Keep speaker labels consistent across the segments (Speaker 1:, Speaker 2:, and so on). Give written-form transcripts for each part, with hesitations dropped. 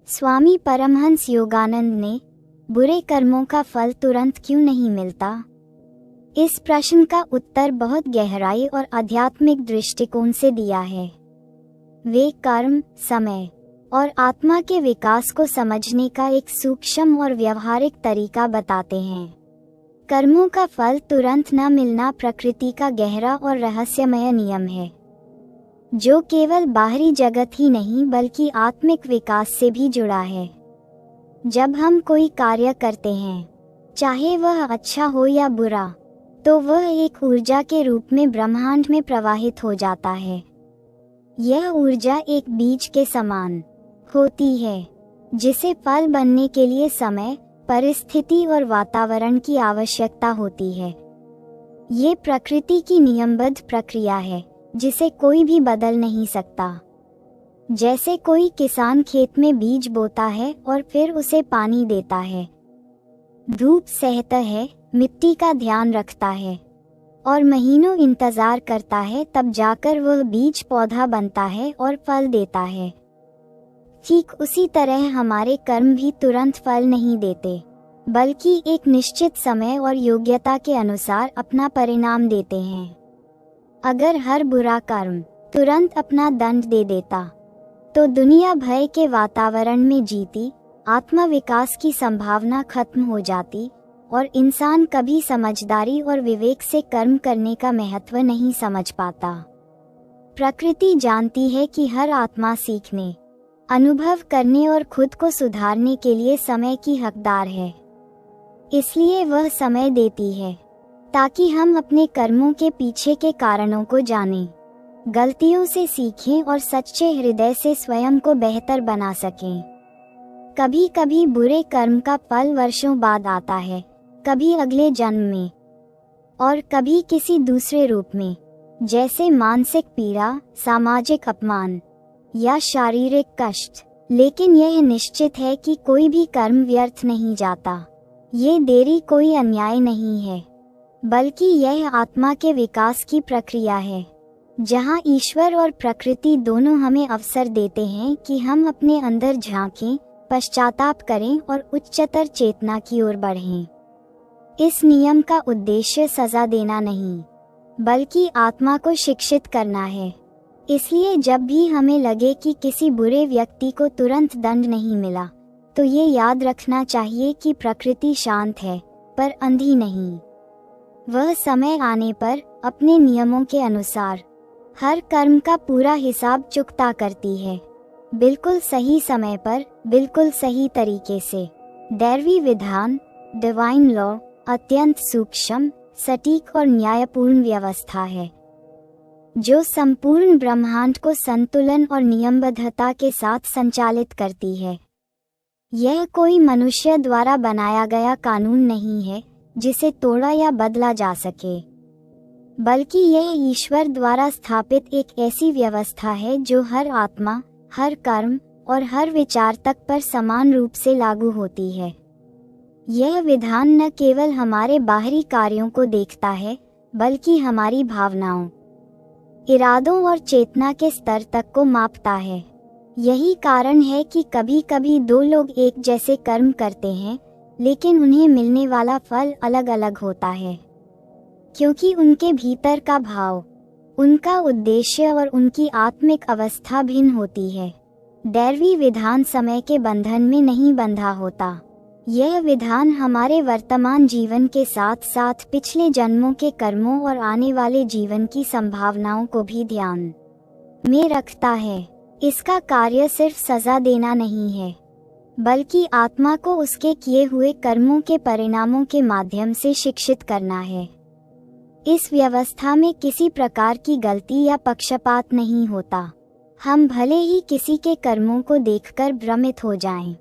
Speaker 1: स्वामी परमहंस योगानंद ने बुरे कर्मों का फल तुरंत क्यों नहीं मिलता? इस प्रश्न का उत्तर बहुत गहराई और आध्यात्मिक दृष्टिकोण से दिया है। वे कर्म, समय और आत्मा के विकास को समझने का एक सूक्ष्म और व्यवहारिक तरीका बताते हैं। कर्मों का फल तुरंत न मिलना प्रकृति का गहरा और रहस्यमय नियम है, जो केवल बाहरी जगत ही नहीं बल्कि आत्मिक विकास से भी जुड़ा है। जब हम कोई कार्य करते हैं, चाहे वह अच्छा हो या बुरा, तो वह एक ऊर्जा के रूप में ब्रह्मांड में प्रवाहित हो जाता है। यह ऊर्जा एक बीज के समान होती है, जिसे फल बनने के लिए समय, परिस्थिति और वातावरण की आवश्यकता होती है। ये प्रकृति की नियमबद्ध प्रक्रिया है, जिसे कोई भी बदल नहीं सकता। जैसे कोई किसान खेत में बीज बोता है और फिर उसे पानी देता है, धूप सहता है, मिट्टी का ध्यान रखता है और महीनों इंतजार करता है, तब जाकर वह बीज पौधा बनता है और फल देता है। ठीक उसी तरह हमारे कर्म भी तुरंत फल नहीं देते, बल्कि एक निश्चित समय और योग्यता के अनुसार अपना परिणाम देते हैं। अगर हर बुरा कर्म तुरंत अपना दंड दे देता, तो दुनिया भय के वातावरण में जीती आत्मा विकास की संभावना खत्म हो जाती और इंसान कभी समझदारी और विवेक से कर्म करने का महत्व नहीं समझ पाता। प्रकृति जानती है कि हर आत्मा सीखने, अनुभव करने और खुद को सुधारने के लिए समय की हकदार है। इसलिए वह समय देती है ताकि हम अपने कर्मों के पीछे के कारणों को जानें, गलतियों से सीखें और सच्चे हृदय से स्वयं को बेहतर बना सकें। कभी कभी बुरे कर्म का फल वर्षों बाद आता है, कभी अगले जन्म में और कभी किसी दूसरे रूप में, जैसे मानसिक पीड़ा, सामाजिक अपमान या शारीरिक कष्ट। लेकिन यह निश्चित है कि कोई भी कर्म व्यर्थ नहीं जाता। ये देरी कोई अन्याय नहीं है, बल्कि यह आत्मा के विकास की प्रक्रिया है, जहां ईश्वर और प्रकृति दोनों हमें अवसर देते हैं कि हम अपने अंदर झांकें, पश्चाताप करें और उच्चतर चेतना की ओर बढ़ें। इस नियम का उद्देश्य सजा देना नहीं, बल्कि आत्मा को शिक्षित करना है। इसलिए जब भी हमें लगे कि किसी बुरे व्यक्ति को तुरंत दंड नहीं मिला, तो ये याद रखना चाहिए कि प्रकृति शांत है, पर अंधी नहीं। वह समय आने पर अपने नियमों के अनुसार हर कर्म का पूरा हिसाब चुकता करती है, बिल्कुल सही समय पर, बिल्कुल सही तरीके से। दैवी विधान, डिवाइन लॉ, अत्यंत सूक्ष्म, सटीक और न्यायपूर्ण व्यवस्था है, जो संपूर्ण ब्रह्मांड को संतुलन और नियमबद्धता के साथ संचालित करती है। यह कोई मनुष्य द्वारा बनाया गया कानून नहीं है जिसे तोड़ा या बदला जा सके, बल्कि यह ईश्वर द्वारा स्थापित एक ऐसी व्यवस्था है जो हर आत्मा, हर कर्म और हर विचार तक पर समान रूप से लागू होती है। यह विधान न केवल हमारे बाहरी कार्यों को देखता है, बल्कि हमारी भावनाओं, इरादों और चेतना के स्तर तक को मापता है। यही कारण है कि कभी कभी दो लोग एक जैसे कर्म करते हैं, लेकिन उन्हें मिलने वाला फल अलग अलग होता है, क्योंकि उनके भीतर का भाव, उनका उद्देश्य और उनकी आत्मिक अवस्था भिन्न होती है। दैवी विधान समय के बंधन में नहीं बंधा होता। यह विधान हमारे वर्तमान जीवन के साथ साथ पिछले जन्मों के कर्मों और आने वाले जीवन की संभावनाओं को भी ध्यान में रखता है। इसका कार्य सिर्फ सजा देना नहीं है, बल्कि आत्मा को उसके किए हुए कर्मों के परिणामों के माध्यम से शिक्षित करना है। इस व्यवस्था में किसी प्रकार की गलती या पक्षपात नहीं होता। हम भले ही किसी के कर्मों को देखकर भ्रमित हो जाएं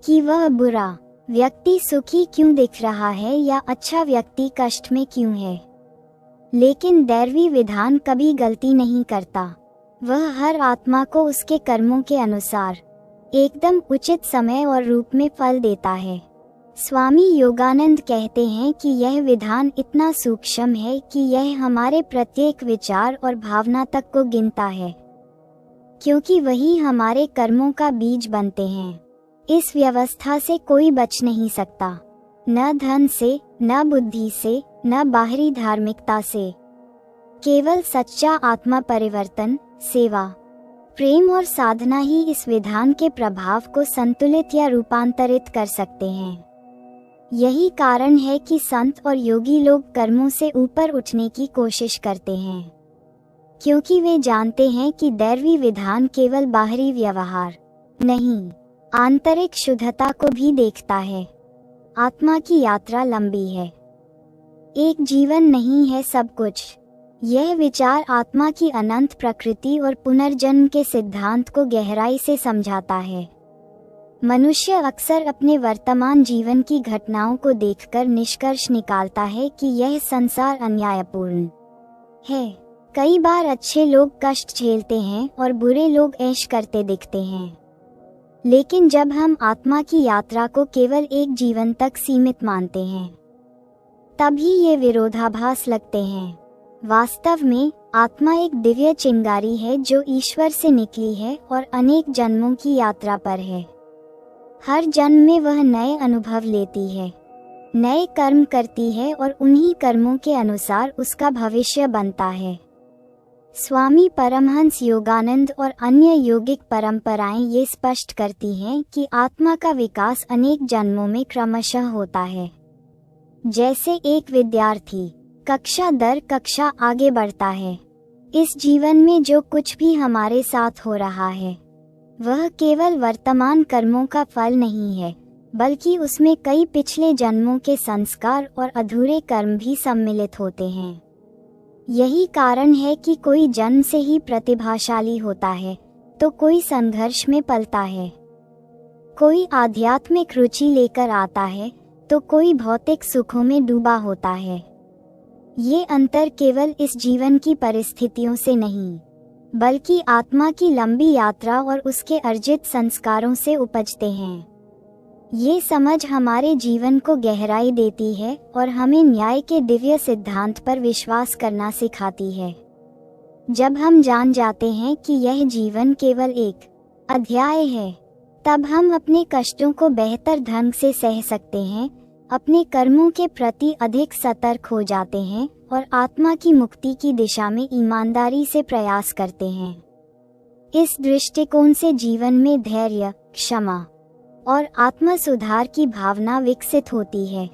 Speaker 1: कि वह बुरा व्यक्ति सुखी क्यों दिख रहा है या अच्छा व्यक्ति कष्ट में क्यों है, लेकिन दैवी विधान कभी गलती नहीं करता। वह हर आत्मा को उसके कर्मों के अनुसार एकदम उचित समय और रूप में फल देता है। स्वामी योगानंद कहते हैं कि यह विधान इतना सूक्ष्म है कि यह हमारे प्रत्येक विचार और भावना तक को गिनता है, क्योंकि वही हमारे कर्मों का बीज बनते हैं। इस व्यवस्था से कोई बच नहीं सकता, न धन से, न बुद्धि से, न बाहरी धार्मिकता से। केवल सच्चा आत्मा परिवर्तन, सेवा, प्रेम और साधना ही इस विधान के प्रभाव को संतुलित या रूपांतरित कर सकते हैं। यही कारण है कि संत और योगी लोग कर्मों से ऊपर उठने की कोशिश करते हैं, क्योंकि वे जानते हैं कि दैवी विधान केवल बाहरी व्यवहार नहीं, आंतरिक शुद्धता को भी देखता है। आत्मा की यात्रा लंबी है, एक जीवन नहीं है सब कुछ। यह विचार आत्मा की अनंत प्रकृति और पुनर्जन्म के सिद्धांत को गहराई से समझाता है। मनुष्य अक्सर अपने वर्तमान जीवन की घटनाओं को देखकर निष्कर्ष निकालता है कि यह संसार अन्यायपूर्ण है। कई बार अच्छे लोग कष्ट झेलते हैं और बुरे लोग ऐश करते दिखते हैं। लेकिन जब हम आत्मा की यात्रा को केवल एक जीवन तक सीमित मानते हैं, तभी ये विरोधाभास लगते हैं। वास्तव में आत्मा एक दिव्य चिंगारी है जो ईश्वर से निकली है और अनेक जन्मों की यात्रा पर है। हर जन्म में वह नए अनुभव लेती है, नए कर्म करती है और उन्हीं कर्मों के अनुसार उसका भविष्य बनता है। स्वामी परमहंस योगानंद और अन्य योगिक परंपराएं ये स्पष्ट करती हैं कि आत्मा का विकास अनेक जन्मों में क्रमशः होता है। जैसे एक विद्यार्थी कक्षा दर कक्षा आगे बढ़ता है, इस जीवन में जो कुछ भी हमारे साथ हो रहा है वह केवल वर्तमान कर्मों का फल नहीं है, बल्कि उसमें कई पिछले जन्मों के संस्कार और अधूरे कर्म भी सम्मिलित होते हैं। यही कारण है कि कोई जन्म से ही प्रतिभाशाली होता है तो कोई संघर्ष में पलता है, कोई आध्यात्मिक रुचि लेकर आता है तो कोई भौतिक सुखों में डूबा होता है। ये अंतर केवल इस जीवन की परिस्थितियों से नहीं, बल्कि आत्मा की लंबी यात्रा और उसके अर्जित संस्कारों से उपजते हैं। ये समझ हमारे जीवन को गहराई देती है और हमें न्याय के दिव्य सिद्धांत पर विश्वास करना सिखाती है। जब हम जान जाते हैं कि यह जीवन केवल एक अध्याय है, तब हम अपने कष्टों को बेहतर ढंग से सह सकते हैं, अपने कर्मों के प्रति अधिक सतर्क हो जाते हैं और आत्मा की मुक्ति की दिशा में ईमानदारी से प्रयास करते हैं। इस दृष्टिकोण से जीवन में धैर्य, क्षमा और आत्म सुधार की भावना विकसित होती है,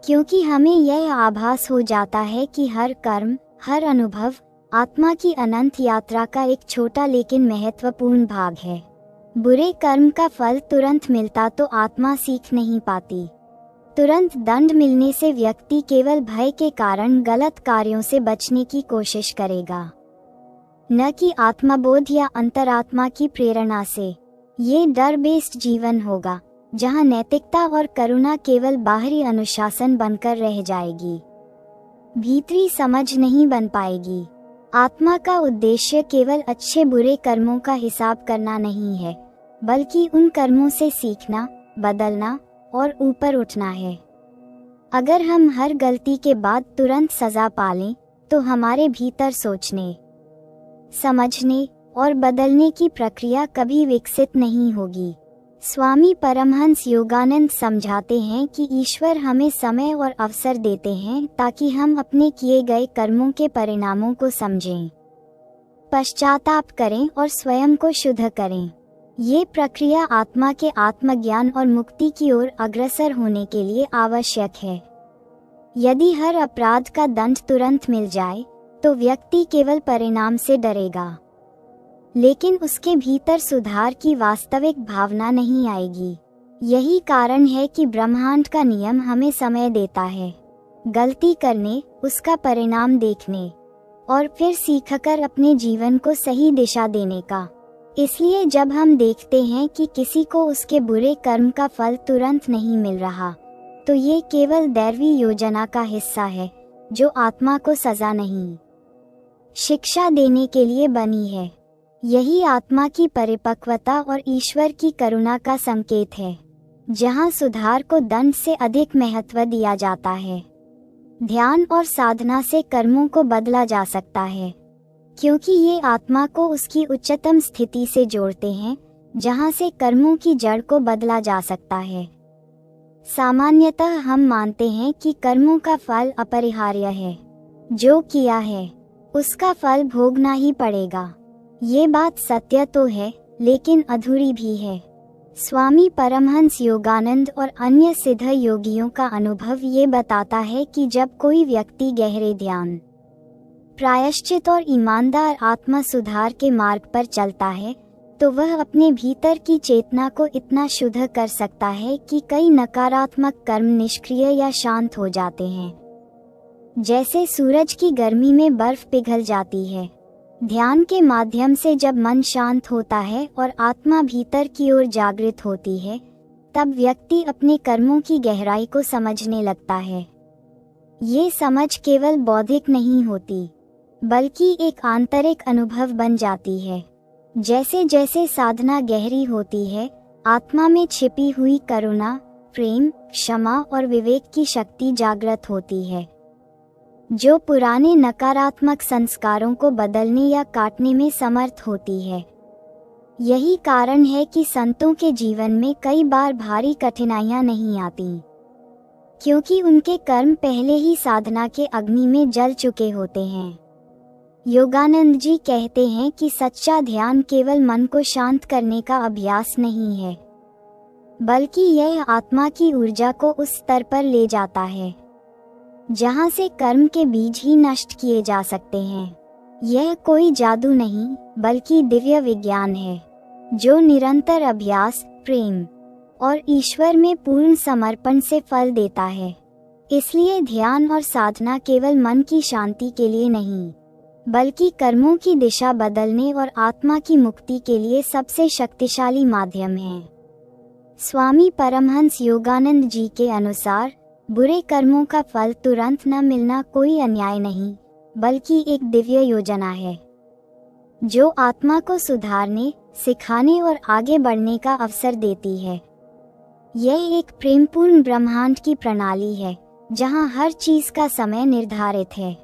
Speaker 1: क्योंकि हमें यह आभास हो जाता है कि हर कर्म, हर अनुभव आत्मा की अनंत यात्रा का एक छोटा लेकिन महत्वपूर्ण भाग है। बुरे कर्म का फल तुरंत मिलता तो आत्मा सीख नहीं पाती। तुरंत दंड मिलने से व्यक्ति केवल भय के कारण गलत कार्यों से बचने की कोशिश करेगा, न कि आत्मबोध या अंतरात्मा की प्रेरणा से। ये डर बेस्ड जीवन होगा, जहां नैतिकता और करुणा केवल बाहरी अनुशासन बनकर रह जाएगी, भीतरी समझ नहीं बन पाएगी। आत्मा का उद्देश्य केवल अच्छे बुरे कर्मों का हिसाब करना नहीं है, बल्कि उन कर्मों से सीखना, बदलना और ऊपर उठना है। अगर हम हर गलती के बाद तुरंत सजा पालें, तो हमारे भीतर सोचने, समझने और बदलने की प्रक्रिया कभी विकसित नहीं होगी। स्वामी परमहंस योगानंद समझाते हैं कि ईश्वर हमें समय और अवसर देते हैं ताकि हम अपने किए गए कर्मों के परिणामों को समझें, पश्चाताप करें और स्वयं को शुद्ध करें। ये प्रक्रिया आत्मा के आत्मज्ञान और मुक्ति की ओर अग्रसर होने के लिए आवश्यक है। यदि हर अपराध का दंड तुरंत मिल जाए, तो व्यक्ति केवल परिणाम से डरेगा, लेकिन उसके भीतर सुधार की वास्तविक भावना नहीं आएगी। यही कारण है कि ब्रह्मांड का नियम हमें समय देता है, गलती करने, उसका परिणाम देखने और फिर सीखकर अपने जीवन को सही दिशा देने का। इसलिए जब हम देखते हैं कि किसी को उसके बुरे कर्म का फल तुरंत नहीं मिल रहा, तो ये केवल दैवी योजना का हिस्सा है, जो आत्मा को सजा नहीं, शिक्षा देने के लिए बनी है। यही आत्मा की परिपक्वता और ईश्वर की करुणा का संकेत है, जहाँ सुधार को दंड से अधिक महत्व दिया जाता है। ध्यान और साधना से कर्मों को बदला जा सकता है, क्योंकि ये आत्मा को उसकी उच्चतम स्थिति से जोड़ते हैं, जहां से कर्मों की जड़ को बदला जा सकता है। सामान्यतः हम मानते हैं कि कर्मों का फल अपरिहार्य है, जो किया है उसका फल भोगना ही पड़ेगा। ये बात सत्य तो है, लेकिन अधूरी भी है। स्वामी परमहंस योगानंद और अन्य सिद्ध योगियों का अनुभव ये बताता है कि जब कोई व्यक्ति गहरे ध्यान, प्रायश्चित और ईमानदार आत्मा सुधार के मार्ग पर चलता है, तो वह अपने भीतर की चेतना को इतना शुद्ध कर सकता है कि कई नकारात्मक कर्म निष्क्रिय या शांत हो जाते हैं। जैसे सूरज की गर्मी में बर्फ पिघल जाती है। ध्यान के माध्यम से जब मन शांत होता है और आत्मा भीतर की ओर जागृत होती है, तब व्यक्ति अपने कर्मों की गहराई को समझने लगता है। ये समझ केवल बौद्धिक नहीं होती, बल्कि एक आंतरिक अनुभव बन जाती है। जैसे जैसे साधना गहरी होती है, आत्मा में छिपी हुई करुणा, प्रेम, क्षमा और विवेक की शक्ति जागृत होती है, जो पुराने नकारात्मक संस्कारों को बदलने या काटने में समर्थ होती है। यही कारण है कि संतों के जीवन में कई बार भारी कठिनाइयां नहीं आती, क्योंकि उनके कर्म पहले ही साधना के अग्नि में जल चुके होते हैं। योगानंद जी कहते हैं कि सच्चा ध्यान केवल मन को शांत करने का अभ्यास नहीं है, बल्कि यह आत्मा की ऊर्जा को उस स्तर पर ले जाता है जहां से कर्म के बीज ही नष्ट किए जा सकते हैं। यह कोई जादू नहीं, बल्कि दिव्य विज्ञान है, जो निरंतर अभ्यास, प्रेम और ईश्वर में पूर्ण समर्पण से फल देता है। इसलिए ध्यान और साधना केवल मन की शांति के लिए नहीं, बल्कि कर्मों की दिशा बदलने और आत्मा की मुक्ति के लिए सबसे शक्तिशाली माध्यम है। स्वामी परमहंस योगानंद जी के अनुसार बुरे कर्मों का फल तुरंत न मिलना कोई अन्याय नहीं, बल्कि एक दिव्य योजना है, जो आत्मा को सुधारने, सिखाने और आगे बढ़ने का अवसर देती है। यह एक प्रेमपूर्ण ब्रह्मांड की प्रणाली है, जहां हर चीज का समय निर्धारित है।